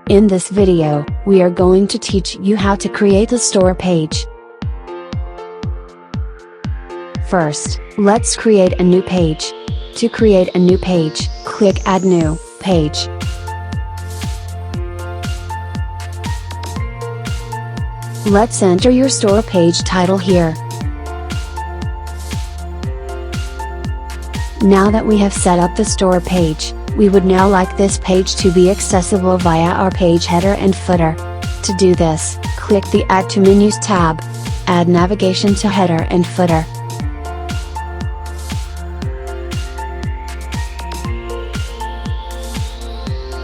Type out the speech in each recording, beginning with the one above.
In this video, we are going to teach you how to create a store page. First, let's create a new page. To create a new page, click Add New Page. Let's enter your store page title here. Now that we have set up the store page, we would now like this page to be accessible via our page header and footer. To do this, click the Add to Menus tab. Add navigation to header and footer.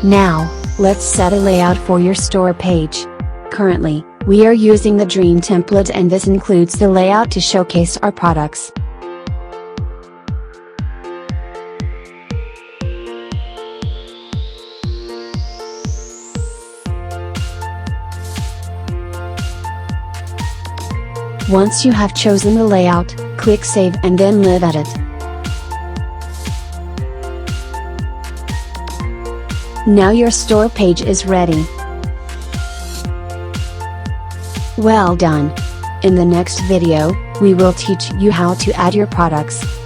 Now, let's set a layout for your store page. Currently, we are using the Dream template, and this includes the layout to showcase our products. Once you have chosen the layout, click Save and then Live Edit. Now your store page is ready. Well done! In the next video, we will teach you how to add your products.